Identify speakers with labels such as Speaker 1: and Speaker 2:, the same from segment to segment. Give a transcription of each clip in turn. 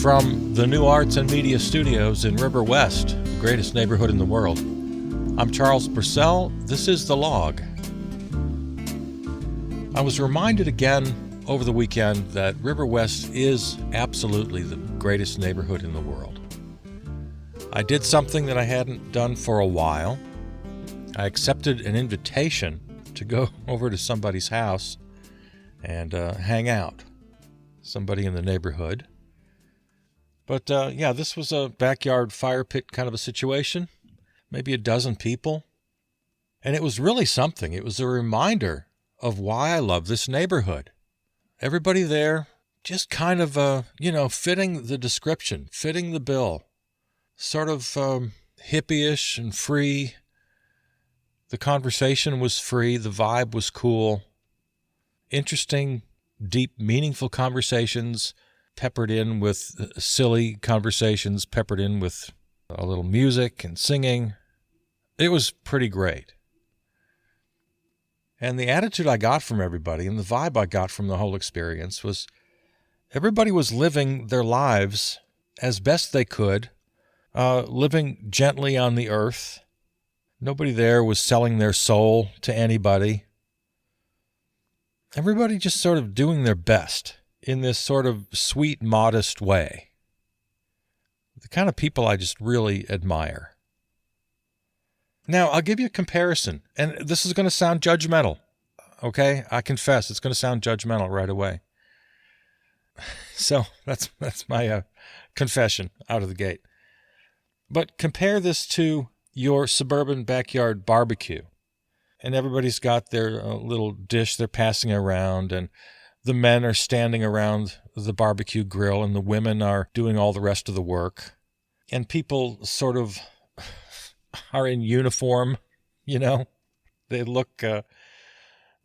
Speaker 1: From the New Arts and Media Studios in River West, the greatest neighborhood in the world, I'm Charles Purcell. This is The Log. I was reminded again over the weekend that River West is absolutely the greatest neighborhood in the world. I did something that I hadn't done for a while. I accepted an invitation to go over to somebody's house and hang out, somebody in the neighborhood. But this was a backyard fire pit kind of a situation, maybe a dozen people. And it was really something. It was a reminder of why I love this neighborhood. Everybody there just kind of, fitting the description, fitting the bill, sort of hippie-ish and free. The conversation was free. The vibe was cool. Interesting, deep, meaningful conversations peppered in with silly conversations, peppered in with a little music and singing. It was pretty great. And the attitude I got from everybody and the vibe I got from the whole experience was everybody was living their lives as best they could, living gently on the earth. Nobody there was selling their soul to anybody. Everybody just sort of doing their best in this sort of sweet, modest way. The kind of people I just really admire. Now, I'll give you a comparison, and this is going to sound judgmental, okay? I confess, it's going to sound judgmental right away. So that's my confession out of the gate. But compare this to your suburban backyard barbecue, and everybody's got their little dish they're passing around, and the men are standing around the barbecue grill and the women are doing all the rest of the work. And people sort of are in uniform, They look the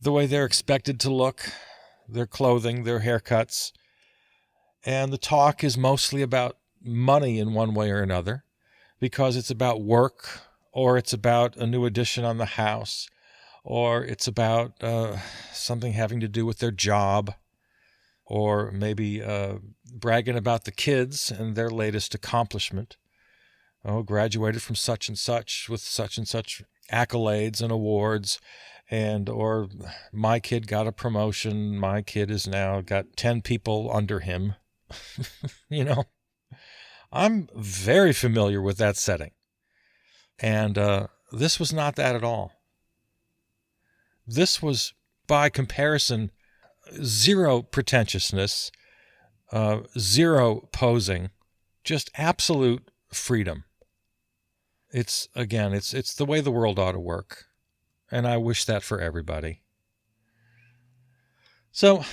Speaker 1: way they're expected to look, their clothing, their haircuts. And the talk is mostly about money in one way or another, because it's about work, or it's about a new addition on the house, or it's about something having to do with their job, or maybe bragging about the kids and their latest accomplishment. Oh, graduated from such and such with such and such accolades and awards, or my kid got a promotion, my kid has now got 10 people under him. I'm very familiar with that setting. And this was not that at all. This was, by comparison, zero pretentiousness, zero posing, just absolute freedom. It's the way the world ought to work, and I wish that for everybody. So,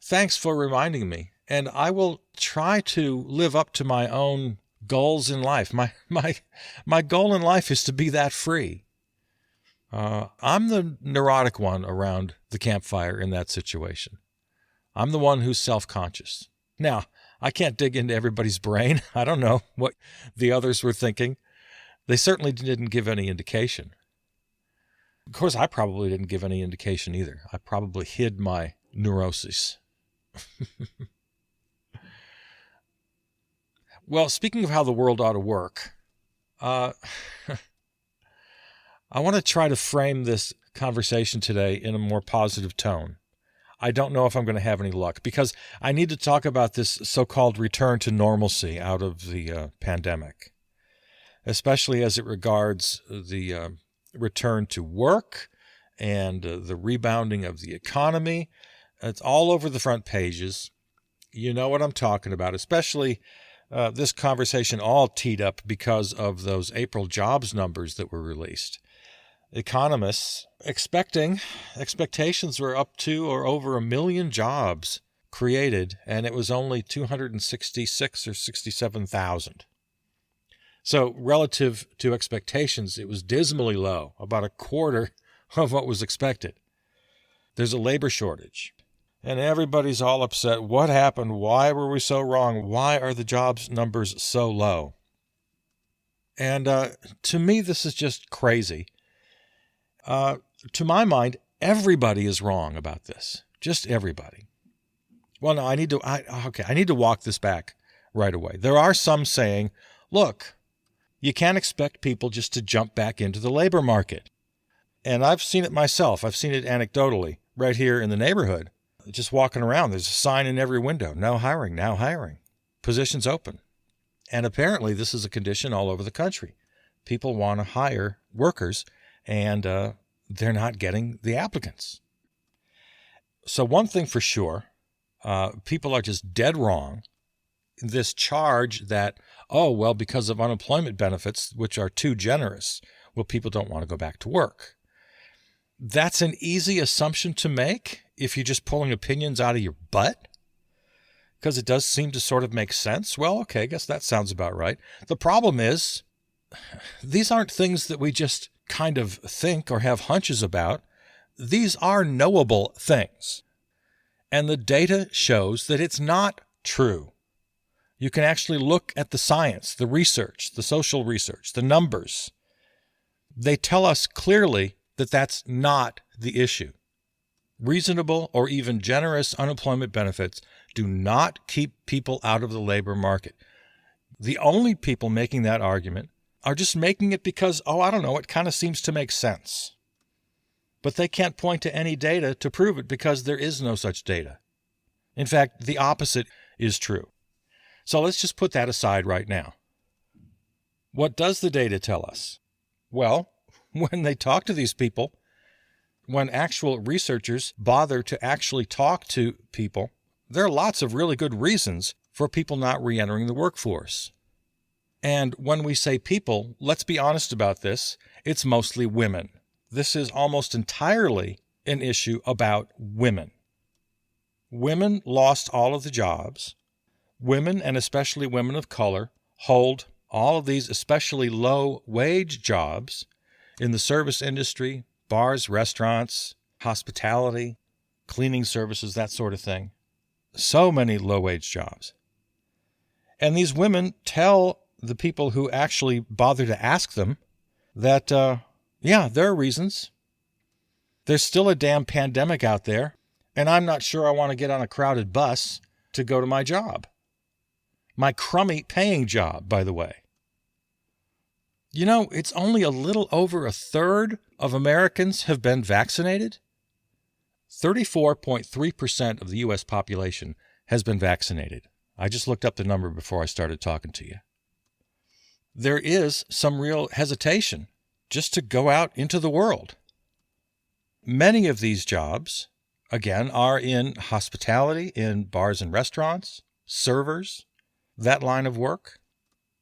Speaker 1: thanks for reminding me, and I will try to live up to my own goals in life. My goal in life is to be that free. I'm the neurotic one around the campfire in that situation. I'm the one who's self-conscious. Now, I can't dig into everybody's brain. I don't know what the others were thinking. They certainly didn't give any indication. Of course, I probably didn't give any indication either. I probably hid my neuroses. Well, speaking of how the world ought to work, I want to try to frame this conversation today in a more positive tone. I don't know if I'm going to have any luck, because I need to talk about this so-called return to normalcy out of the pandemic, especially as it regards the return to work and the rebounding of the economy. It's all over the front pages. You know what I'm talking about, especially this conversation all teed up because of those April jobs numbers that were released. Economists expectations were up to or over 1 million jobs created, and it was only 266 or 67,000. So relative to expectations, it was dismally low, about a quarter of what was expected. There's a labor shortage, and everybody's all upset. What happened? Why were we so wrong? Why are the jobs numbers so low? And to me, this is just crazy. To my mind, everybody is wrong about this. Just everybody. Well, no, I need to walk this back right away. There are some saying, look, you can't expect people just to jump back into the labor market. And I've seen it myself. I've seen it anecdotally right here in the neighborhood. Just walking around, there's a sign in every window, no hiring, now hiring, positions open. And apparently this is a condition all over the country. People want to hire workers, and they're not getting the applicants. So one thing for sure, people are just dead wrong. This charge that, oh, well, because of unemployment benefits, which are too generous, well, people don't want to go back to work. That's an easy assumption to make if you're just pulling opinions out of your butt, because it does seem to sort of make sense. Well, okay, I guess that sounds about right. The problem is, these aren't things that we just kind of think or have hunches about. These are knowable things. And the data shows that it's not true. You can actually look at the science, the research, the social research, the numbers. They tell us clearly that that's not the issue. Reasonable or even generous unemployment benefits do not keep people out of the labor market. The only people making that argument are just making it because, I don't know, it kind of seems to make sense. But they can't point to any data to prove it because there is no such data. In fact, the opposite is true. So let's just put that aside right now. What does the data tell us? Well, when they talk to these people, when actual researchers bother to actually talk to people, there are lots of really good reasons for people not re-entering the workforce. And when we say people, let's be honest about this, it's mostly women. This is almost entirely an issue about women. Women lost all of the jobs. Women, and especially women of color, hold all of these especially low-wage jobs in the service industry, bars, restaurants, hospitality, cleaning services, that sort of thing. So many low-wage jobs. And these women tell the people who actually bother to ask them that, there are reasons. There's still a damn pandemic out there, and I'm not sure I want to get on a crowded bus to go to my job. My crummy paying job, by the way. You know, it's only a little over a third of Americans have been vaccinated. 34.3% of the U.S. population has been vaccinated. I just looked up the number before I started talking to you. There is some real hesitation just to go out into the world. Many of these jobs, again, are in hospitality, in bars and restaurants, servers, that line of work,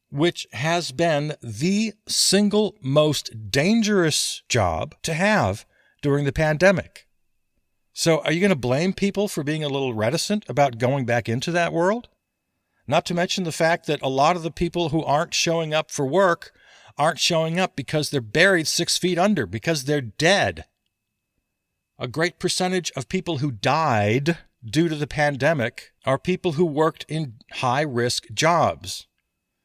Speaker 1: which has been the single most dangerous job to have during the pandemic. So are you going to blame people for being a little reticent about going back into that world? Not to mention the fact that a lot of the people who aren't showing up for work aren't showing up because they're buried 6 feet under, because they're dead. A great percentage of people who died due to the pandemic are people who worked in high-risk jobs,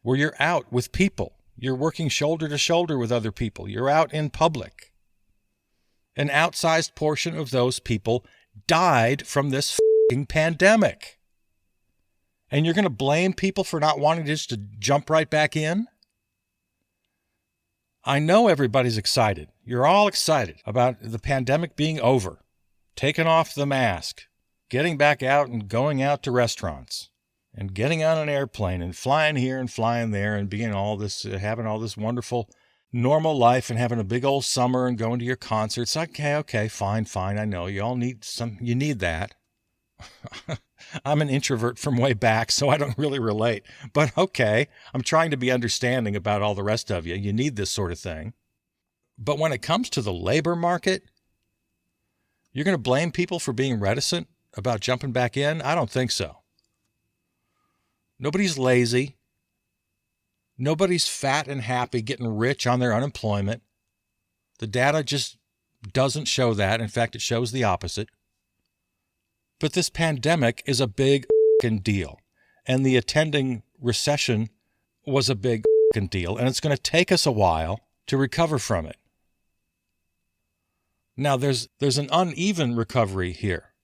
Speaker 1: where you're out with people. You're working shoulder to shoulder with other people. You're out in public. An outsized portion of those people died from this f***ing pandemic. And you're going to blame people for not wanting just to jump right back in? I know everybody's excited. You're all excited about the pandemic being over, taking off the mask, getting back out and going out to restaurants, and getting on an airplane and flying here and flying there and being all this, having all this wonderful normal life and having a big old summer and going to your concerts. Okay, fine. I know you all need you need that. I'm an introvert from way back, so I don't really relate. But okay, I'm trying to be understanding about all the rest of you. You need this sort of thing. But when it comes to the labor market, you're going to blame people for being reticent about jumping back in? I don't think so. Nobody's lazy. Nobody's fat and happy getting rich on their unemployment. The data just doesn't show that. In fact, it shows the opposite. But this pandemic is a big deal, and the attending recession was a big deal, and it's going to take us a while to recover from it. Now, there's an uneven recovery here.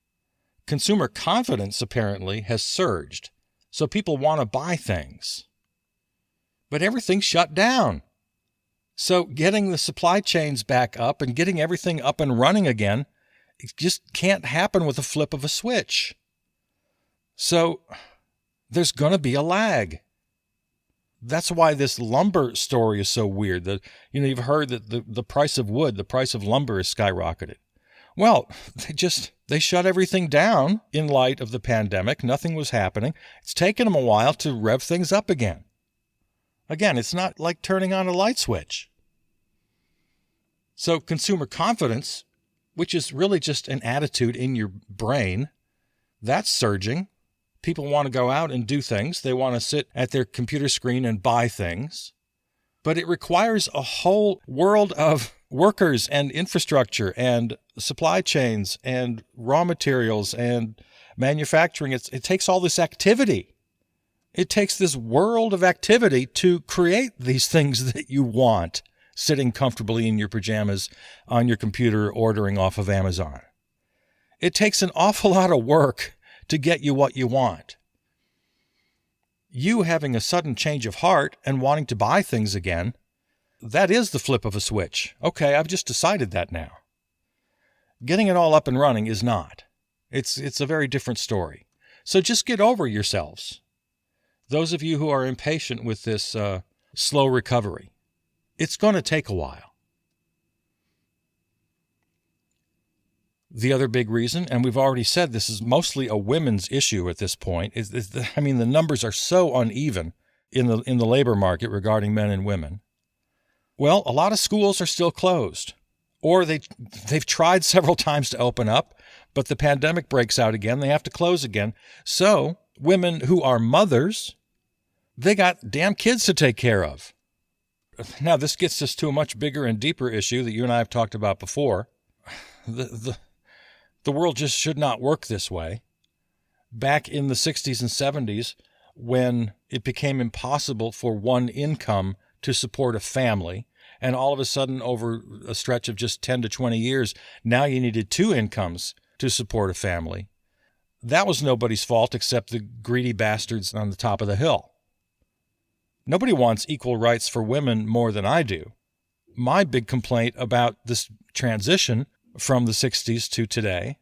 Speaker 1: Consumer confidence apparently has surged, so people want to buy things. But everything's shut down. So getting the supply chains back up and getting everything up and running again, it just can't happen with a flip of a switch. So there's going to be a lag. That's why this lumber story is so weird. You've heard that the price of wood, the price of lumber is skyrocketed. Well, they shut everything down in light of the pandemic. Nothing was happening. It's taken them a while to rev things up again. Again, it's not like turning on a light switch. So consumer confidence, which is really just an attitude in your brain, that's surging. People want to go out and do things. They want to sit at their computer screen and buy things. But it requires a whole world of workers and infrastructure and supply chains and raw materials and manufacturing. It takes all this activity. It takes this world of activity to create these things that you want, sitting comfortably in your pajamas on your computer ordering off of Amazon. It takes an awful lot of work to get you what you want. You having a sudden change of heart and wanting to buy things again, that is the flip of a switch. Okay, I've just decided that now. Getting it all up and running is not. It's a very different story. So just get over yourselves. Those of you who are impatient with this slow recovery, it's going to take a while. The other big reason, and we've already said this is mostly a women's issue at this point, the numbers are so uneven in the labor market regarding men and women. Well, a lot of schools are still closed, or they've tried several times to open up, but the pandemic breaks out again. They have to close again. So women who are mothers, they got damn kids to take care of. Now, this gets us to a much bigger and deeper issue that you and I have talked about before. The world just should not work this way. Back in the 60s and 70s, when it became impossible for one income to support a family, and all of a sudden over a stretch of just 10 to 20 years, now you needed two incomes to support a family. That was nobody's fault except the greedy bastards on the top of the hill. Nobody wants equal rights for women more than I do. My big complaint about this transition from the 60s to today,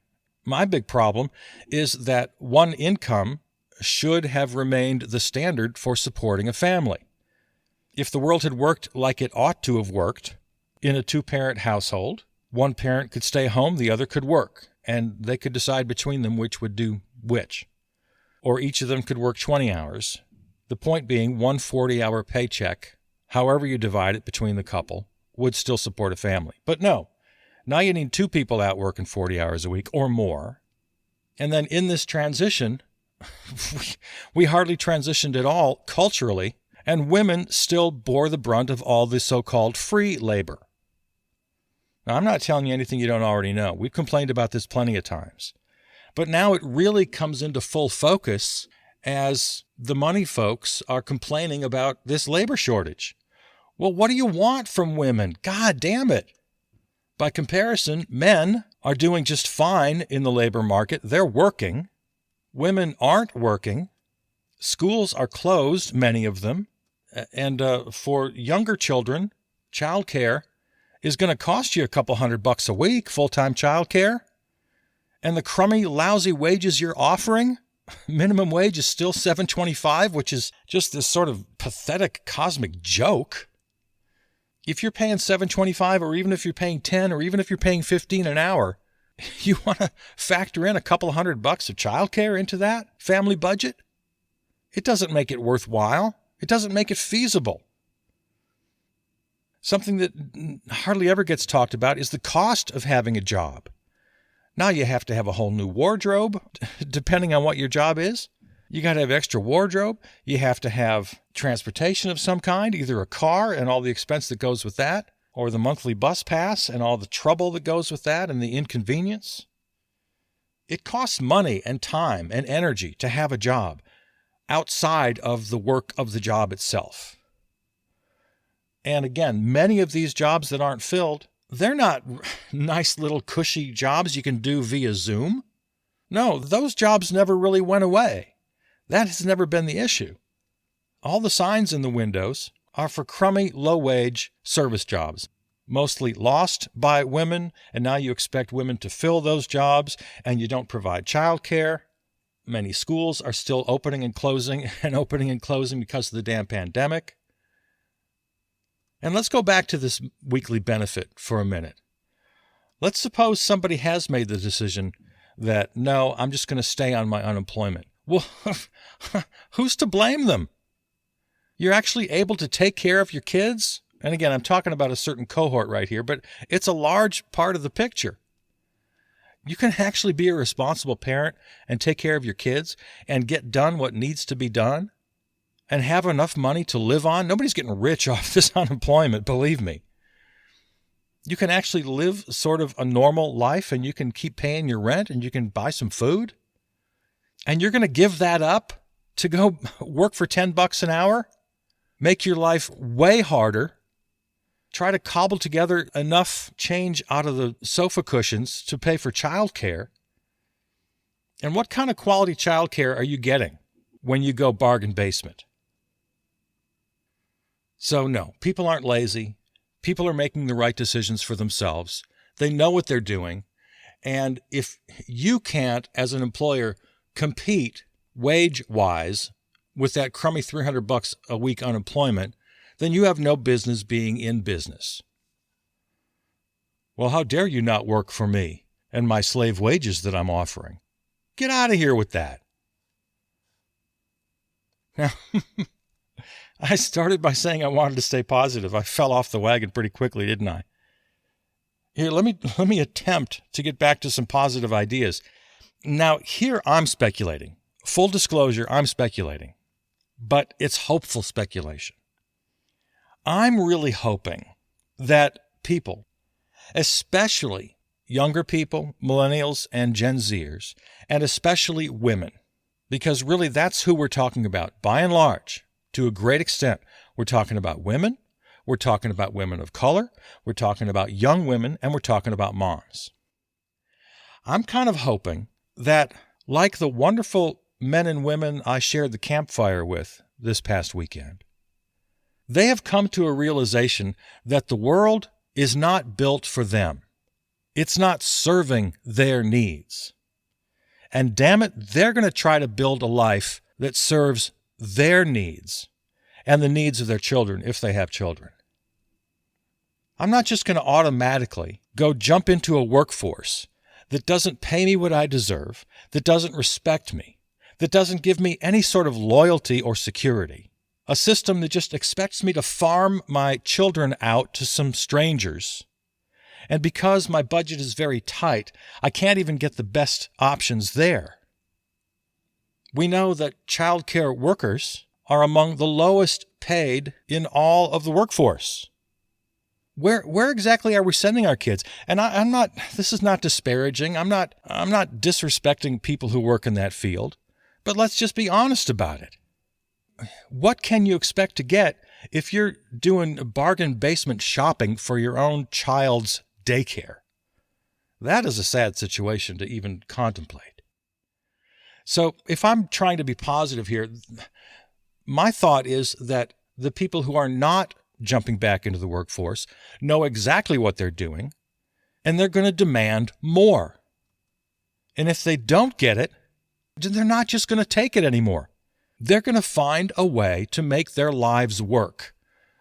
Speaker 1: my big problem is that one income should have remained the standard for supporting a family. If the world had worked like it ought to have worked, in a two-parent household, one parent could stay home, the other could work, and they could decide between them which would do which. Or each of them could work 20 hours. The point being, one 40-hour paycheck, however you divide it between the couple, would still support a family. But no, now you need two people out working 40 hours a week or more. And then in this transition, we hardly transitioned at all culturally, and women still bore the brunt of all the so-called free labor. Now, I'm not telling you anything you don't already know. We've complained about this plenty of times. But now it really comes into full focus as the money folks are complaining about this labor shortage. Well, what do you want from women? God damn it. By comparison, men are doing just fine in the labor market. They're working. Women aren't working. Schools are closed, many of them. And for younger children, childcare is going to cost you a couple $100 a week, full-time childcare. And the crummy, lousy wages you're offering, minimum wage is still $7.25, which is just this sort of pathetic cosmic joke. If you're paying $7.25, or even if you're paying $10, or even if you're paying $15 an hour, you want to factor in a couple $100 of childcare into that family budget? It doesn't make it worthwhile. It doesn't make it feasible. Something that hardly ever gets talked about is the cost of having a job. Now you have to have a whole new wardrobe, depending on what your job is. You got to have extra wardrobe. You have to have transportation of some kind, either a car and all the expense that goes with that, or the monthly bus pass and all the trouble that goes with that and the inconvenience. It costs money and time and energy to have a job outside of the work of the job itself. And again, many of these jobs that aren't filled, they're not nice little cushy jobs you can do via Zoom. No, those jobs never really went away. That has never been the issue. All the signs in the windows are for crummy, low-wage service jobs, mostly lost by women, and now you expect women to fill those jobs, and you don't provide childcare. Many schools are still opening and closing because of the damn pandemic. And let's go back to this weekly benefit for a minute. Let's suppose somebody has made the decision that, no, I'm just going to stay on my unemployment. Well, who's to blame them? You're actually able to take care of your kids. And again, I'm talking about a certain cohort right here, but it's a large part of the picture. You can actually be a responsible parent and take care of your kids and get done what needs to be done and have enough money to live on. Nobody's getting rich off this unemployment, believe me. You can actually live sort of a normal life, and you can keep paying your rent, and you can buy some food. And you're going to give that up to go work for $10 an hour? Make your life way harder, try to cobble together enough change out of the sofa cushions to pay for childcare. And what kind of quality childcare are you getting when you go bargain basement? So no, people aren't lazy. People are making the right decisions for themselves. They know what they're doing. And if you can't, as an employer, compete wage-wise with that crummy $300 a week unemployment, then you have no business being in business. Well, how dare you not work for me and my slave wages that I'm offering? Get out of here with that. Now, I started by saying I wanted to stay positive. I fell off the wagon pretty quickly, didn't I? Here, let me attempt to get back to some positive ideas. Now, here I'm speculating. Full disclosure, I'm speculating. But it's hopeful speculation. I'm really hoping that people, especially younger people, millennials and Gen Zers, and especially women, because really that's who we're talking about, by and large, to a great extent. We're talking about women, we're talking about women of color, we're talking about young women, and we're talking about moms. I'm kind of hoping that, like the wonderful men and women I shared the campfire with this past weekend, they have come to a realization that the world is not built for them. It's not serving their needs. And damn it, they're going to try to build a life that serves their needs and the needs of their children if they have children. I'm not just going to automatically go jump into a workforce that doesn't pay me what I deserve, that doesn't respect me, that doesn't give me any sort of loyalty or security. A system that just expects me to farm my children out to some strangers. And because my budget is very tight, I can't even get the best options there. We know that child care workers are among the lowest paid in all of the workforce. Where exactly are we sending our kids? And I'm not, this is not disparaging. I'm not disrespecting people who work in that field. But let's just be honest about it. What can you expect to get if you're doing bargain basement shopping for your own child's daycare? That is a sad situation to even contemplate. So if I'm trying to be positive here, my thought is that the people who are not jumping back into the workforce know exactly what they're doing, and they're going to demand more. And if they don't get it, then they're not just going to take it anymore. They're going to find a way to make their lives work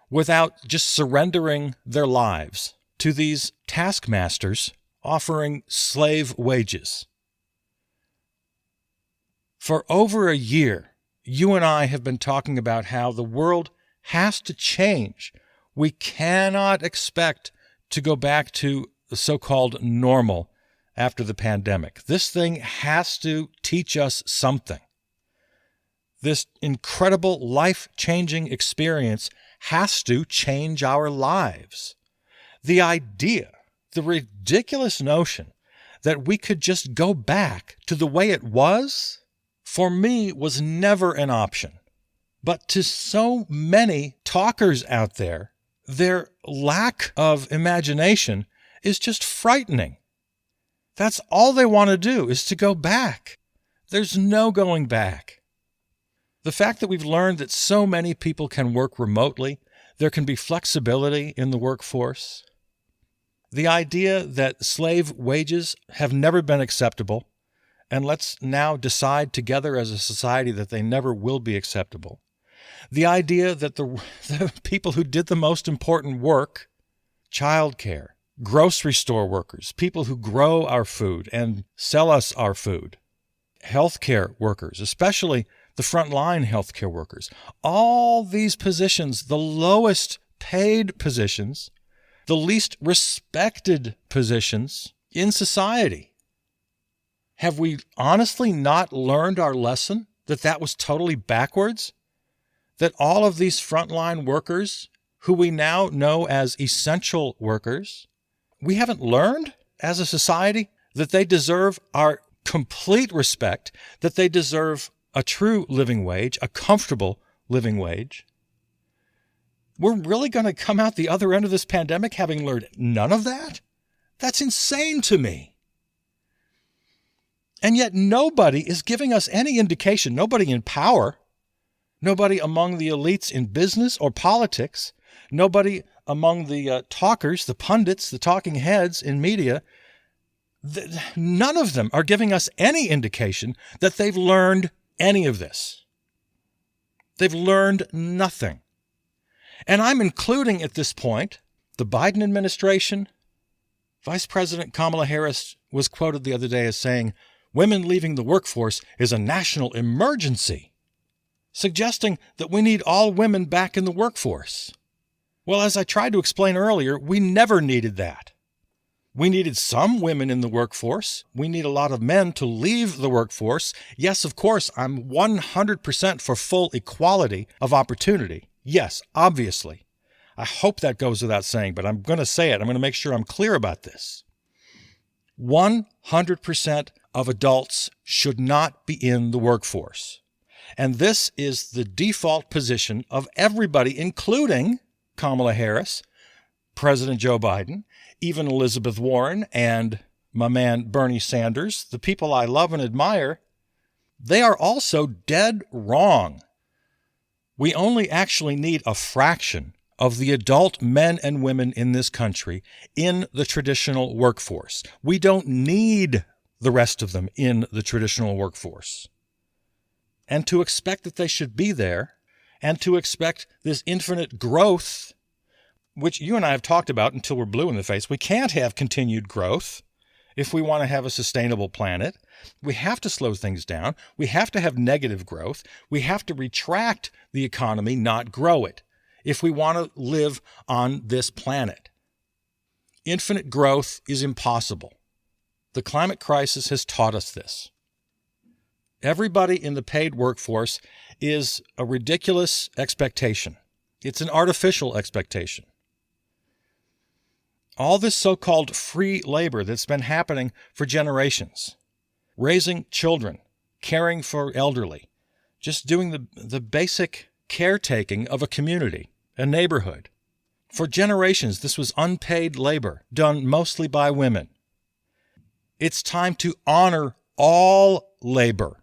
Speaker 1: without just surrendering their lives to these taskmasters offering slave wages. For over a year, you and I have been talking about how the world has to change. We cannot expect to go back to the so-called normal after the pandemic. This thing has to teach us something. This incredible life-changing experience has to change our lives. The idea, the ridiculous notion that we could just go back to the way it was, for me, was never an option. But to so many talkers out there, their lack of imagination is just frightening. That's all they want to do, is to go back. There's no going back. The fact that we've learned that so many people can work remotely, there can be flexibility in the workforce. The idea that slave wages have never been acceptable, and let's now decide together as a society that they never will be acceptable. The idea that the people who did the most important work, childcare, grocery store workers, people who grow our food and sell us our food, healthcare workers, especially the frontline healthcare workers, all these positions, the lowest paid positions, the least respected positions in society. Have we honestly not learned our lesson that that was totally backwards? That all of these frontline workers, who we now know as essential workers, we haven't learned as a society that they deserve our complete respect, that they deserve a true living wage, a comfortable living wage? We're really going to come out the other end of this pandemic having learned none of that? That's insane to me. And yet nobody is giving us any indication, nobody in power, nobody among the elites in business or politics, nobody among the talkers, the pundits, the talking heads in media, none of them are giving us any indication that they've learned any of this. They've learned nothing. And I'm including at this point the Biden administration. Vice President Kamala Harris was quoted the other day as saying, "Women leaving the workforce is a national emergency," suggesting that we need all women back in the workforce. Well, as I tried to explain earlier, we never needed that. We needed some women in the workforce. We need a lot of men to leave the workforce. Yes, of course, I'm 100% for full equality of opportunity. Yes, obviously. I hope that goes without saying, but I'm going to say it. I'm going to make sure I'm clear about this. 100% of adults should not be in the workforce. And this is the default position of everybody, including Kamala Harris, President Joe Biden, even Elizabeth Warren, and my man Bernie Sanders, the people I love and admire. They are also dead wrong. We only actually need a fraction of the adult men and women in this country in the traditional workforce. We don't need the rest of them in the traditional workforce. And to expect that they should be there, and to expect this infinite growth, which you and I have talked about until we're blue in the face. We can't have continued growth if we want to have a sustainable planet. We have to slow things down. We have to have negative growth. We have to retract the economy, not grow it, if we want to live on this planet. Infinite growth is impossible. The climate crisis has taught us this. Everybody in the paid workforce is a ridiculous expectation. It's an artificial expectation. All this so-called free labor that's been happening for generations, raising children, caring for elderly, just doing the basic caretaking of a community, a neighborhood. For generations, this was unpaid labor done mostly by women. It's time to honor all labor.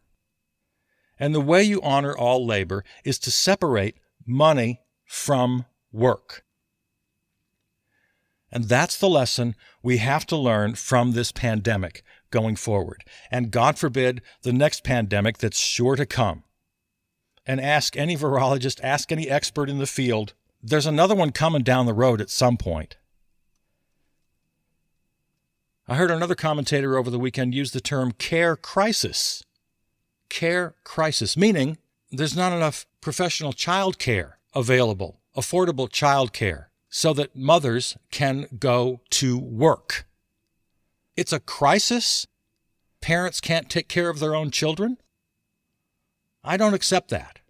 Speaker 1: And the way you honor all labor is to separate money from work. And that's the lesson we have to learn from this pandemic going forward. And God forbid, the next pandemic that's sure to come. And ask any virologist, ask any expert in the field, there's another one coming down the road at some point. I heard another commentator over the weekend use the term care crisis. Care crisis, meaning there's not enough professional child care available, affordable child care, so that mothers can go to work. It's a crisis. Parents can't take care of their own children. I don't accept that.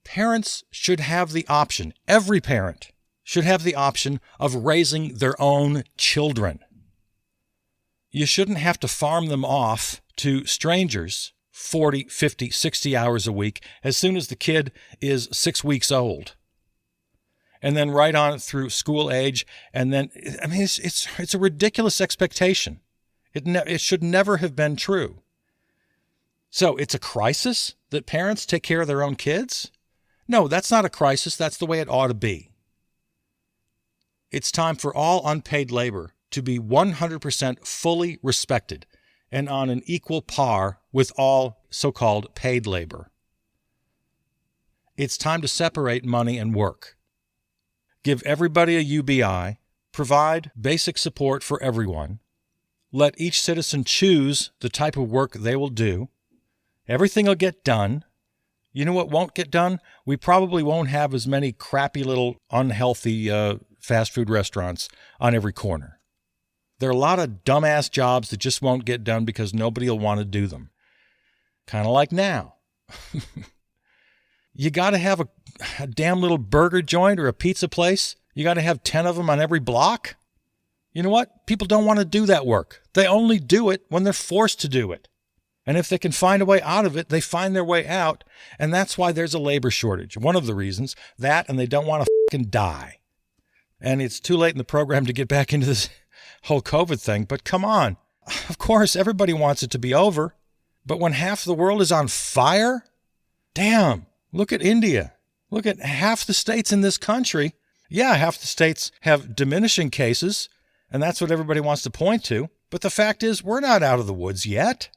Speaker 1: Parents should have the option, every parent should have the option of raising their own children. You shouldn't have to farm them off to strangers 40, 50, 60 hours a week as soon as the kid is 6 weeks old. and then right on through school age. And then, I mean, it's a ridiculous expectation. It should never have been true. So it's a crisis that parents take care of their own kids? No, that's not a crisis. That's the way it ought to be. It's time for all unpaid labor to be 100% fully respected and on an equal par with all so-called paid labor. It's time to separate money and work. Give everybody a UBI, provide basic support for everyone, let each citizen choose the type of work they will do. Everything will get done. You know what won't get done? We probably won't have as many crappy little unhealthy fast food restaurants on every corner. There are a lot of dumbass jobs that just won't get done because nobody will want to do them. Kind of like now. You got to have a damn little burger joint or a pizza place. You got to have 10 of them on every block. You know what? People don't want to do that work. They only do it when they're forced to do it. And if they can find a way out of it, they find their way out. And that's why there's a labor shortage. One of the reasons, that and they don't want to fucking die. And it's too late in the program to get back into this whole COVID thing. But come on. Of course, everybody wants it to be over. But when half the world is on fire, damn, look at India. Look at half the states in this country. Yeah, half the states have diminishing cases, and that's what everybody wants to point to. But the fact is, we're not out of the woods yet.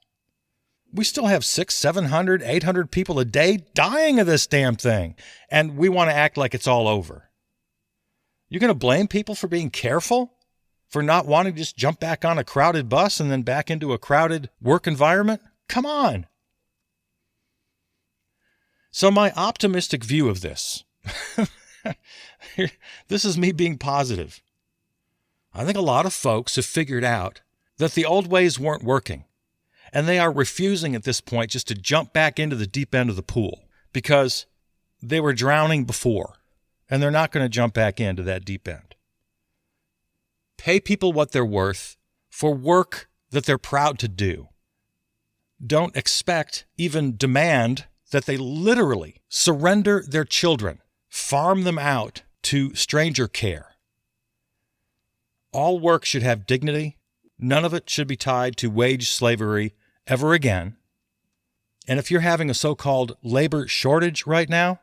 Speaker 1: We still have 600, 700, 800 people a day dying of this damn thing, and we want to act like it's all over. You're going to blame people for being careful? For not wanting to just jump back on a crowded bus and then back into a crowded work environment? Come on. So my optimistic view of this, this is me being positive. I think a lot of folks have figured out that the old ways weren't working, and they are refusing at this point just to jump back into the deep end of the pool because they were drowning before, and they're not going to jump back into that deep end. Pay people what they're worth for work that they're proud to do. Don't expect, even demand, that they literally surrender their children, farm them out to stranger care. All work should have dignity. None of it should be tied to wage slavery ever again. And if you're having a so-called labor shortage right now,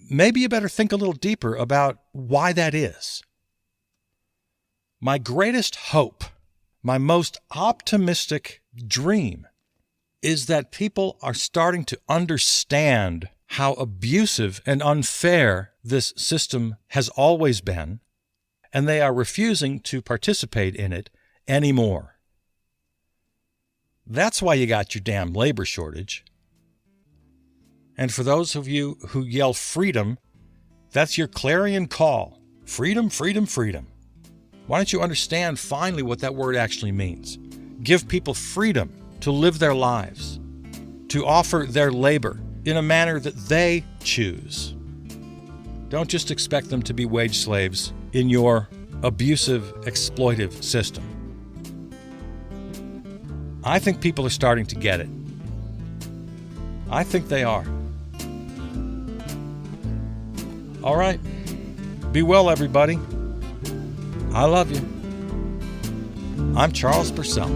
Speaker 1: maybe you better think a little deeper about why that is. My greatest hope, my most optimistic dream, is that people are starting to understand how abusive and unfair this system has always been, and they are refusing to participate in it anymore. That's why you got your damn labor shortage. And for those of you who yell freedom, that's your clarion call. Freedom, freedom, freedom. Why don't you understand finally what that word actually means? Give people freedom to live their lives, to offer their labor in a manner that they choose. Don't just expect them to be wage slaves in your abusive, exploitive system. I think people are starting to get it. I think they are. All right. Be well, everybody. I love you. I'm Charles Purcell.